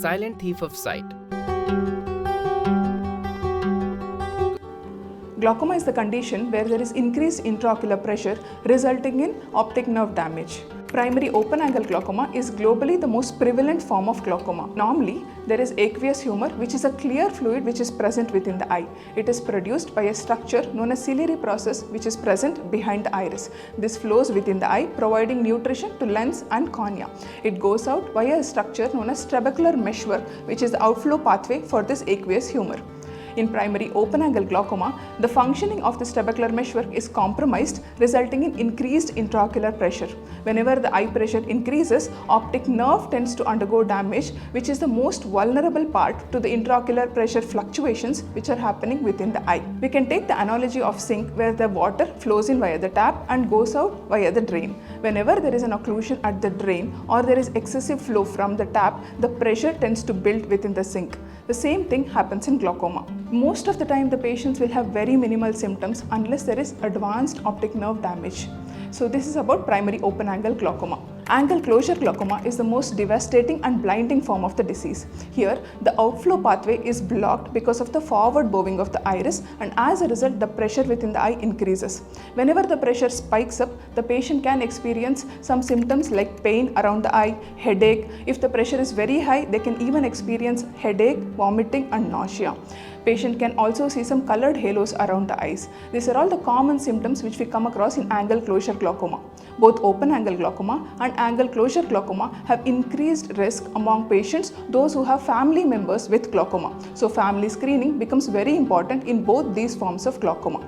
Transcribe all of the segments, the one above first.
silent thief of sight. Glaucoma is the condition where there is increased intraocular pressure resulting in optic nerve damage. Primary open-angle glaucoma is globally the most prevalent form of glaucoma. Normally, there is aqueous humor, which is a clear fluid which is present within the eye. It is produced by a structure known as ciliary process which is present behind the iris. This flows within the eye, providing nutrition to lens and cornea. It goes out via a structure known as trabecular meshwork, which is the outflow pathway for this aqueous humor. In primary open-angle glaucoma, the functioning of this trabecular meshwork is compromised, resulting in increased intraocular pressure. Whenever the eye pressure increases, optic nerve tends to undergo damage, which is the most vulnerable part to the intraocular pressure fluctuations which are happening within the eye. We can take the analogy of sink where the water flows in via the tap and goes out via the drain. Whenever there is an occlusion at the drain or there is excessive flow from the tap, the pressure tends to build within the sink. The same thing happens in glaucoma. Most of the time the patients will have very minimal symptoms unless there is advanced optic nerve damage. So this is about primary open-angle glaucoma. Angle closure glaucoma is the most devastating and blinding form of the disease. Here, the outflow pathway is blocked because of the forward bowing of the iris, and as a result, the pressure within the eye increases. Whenever the pressure spikes up, the patient can experience some symptoms like pain around the eye, headache. If the pressure is very high, they can even experience headache, vomiting, and nausea. Patient can also see some colored halos around the eyes. These are all the common symptoms which we come across in angle closure glaucoma. Both open-angle glaucoma and angle closure glaucoma have increased risk among patients, those who have family members with glaucoma. So family screening becomes very important in both these forms of glaucoma.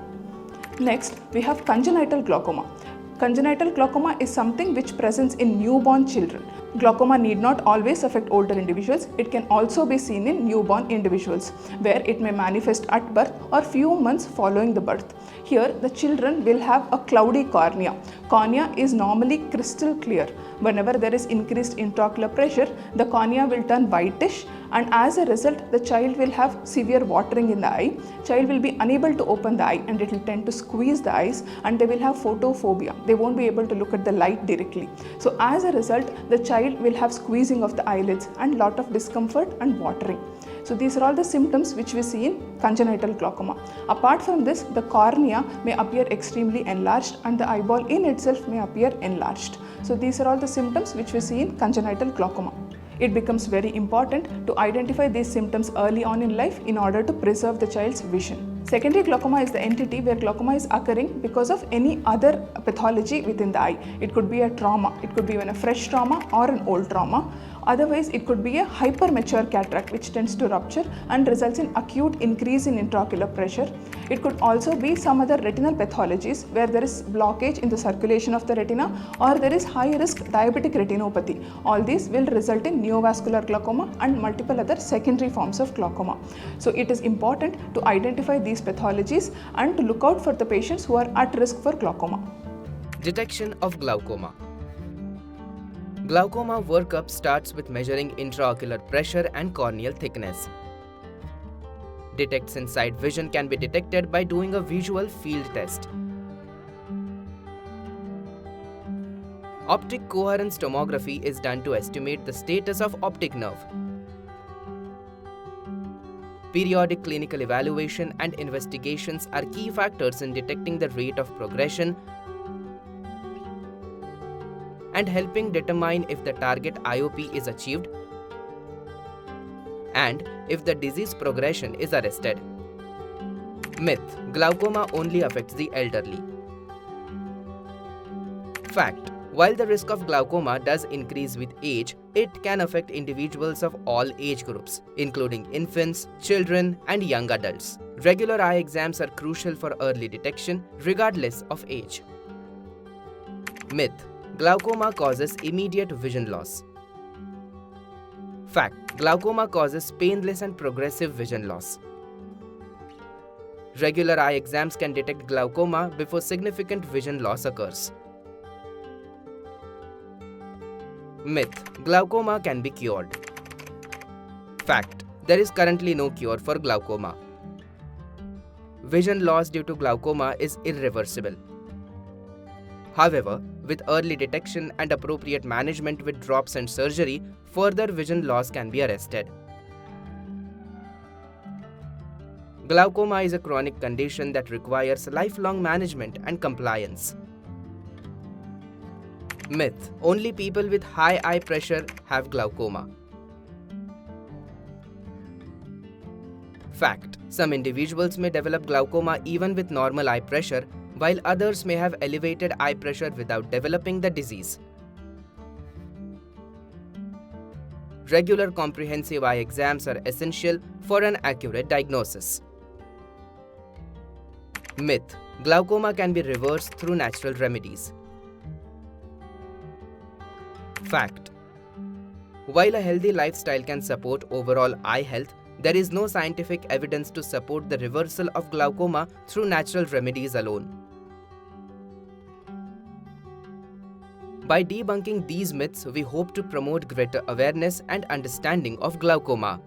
Next, we have congenital glaucoma. Congenital glaucoma is something which presents in newborn children. Glaucoma need not always affect older individuals. It can also be seen in newborn individuals, where it may manifest at birth or few months following the birth. Here, the children will have a cloudy cornea. Cornea is normally crystal clear. Whenever there is increased intraocular pressure, the cornea will turn whitish, and as a result, the child will have severe watering in the eye. Child will be unable to open the eye and it will tend to squeeze the eyes, and they will have photophobia. They won't be able to look at the light directly. So as a result, the child will have squeezing of the eyelids and lot of discomfort and watering. So these are all the symptoms which we see in congenital glaucoma. Apart from this, the cornea may appear extremely enlarged and the eyeball in itself may appear enlarged. So these are all the symptoms which we see in congenital glaucoma. It becomes very important to identify these symptoms early on in life in order to preserve the child's vision. Secondary glaucoma is the entity where glaucoma is occurring because of any other pathology within the eye. It could be a trauma, it could be even a fresh trauma or an old trauma. Otherwise, it could be a hypermature cataract which tends to rupture and results in acute increase in intraocular pressure. It could also be some other retinal pathologies where there is blockage in the circulation of the retina or there is high risk diabetic retinopathy. All these will result in neovascular glaucoma and multiple other secondary forms of glaucoma. So it is important to identify these pathologies and to look out for the patients who are at risk for glaucoma. Detection of glaucoma. Glaucoma workup starts with measuring intraocular pressure and corneal thickness. Detect inside vision can be detected by doing a visual field test. Optic coherence tomography is done to estimate the status of optic nerve. Periodic clinical evaluation and investigations are key factors in detecting the rate of progression and helping determine if the target IOP is achieved and if the disease progression is arrested. Myth: glaucoma only affects the elderly. Fact: while the risk of glaucoma does increase with age, it can affect individuals of all age groups, including infants, children, and young adults. Regular eye exams are crucial for early detection, regardless of age. Myth: glaucoma causes immediate vision loss. Fact: glaucoma causes painless and progressive vision loss. Regular eye exams can detect glaucoma before significant vision loss occurs. Myth: glaucoma can be cured. Fact: there is currently no cure for glaucoma. Vision loss due to glaucoma is irreversible. However, with early detection and appropriate management with drops and surgery, further vision loss can be arrested. Glaucoma is a chronic condition that requires lifelong management and compliance. Myth: only people with high eye pressure have glaucoma. Fact: some individuals may develop glaucoma even with normal eye pressure, while others may have elevated eye pressure without developing the disease. Regular comprehensive eye exams are essential for an accurate diagnosis. Myth: glaucoma can be reversed through natural remedies. Fact: while a healthy lifestyle can support overall eye health, there is no scientific evidence to support the reversal of glaucoma through natural remedies alone. By debunking these myths, we hope to promote greater awareness and understanding of glaucoma.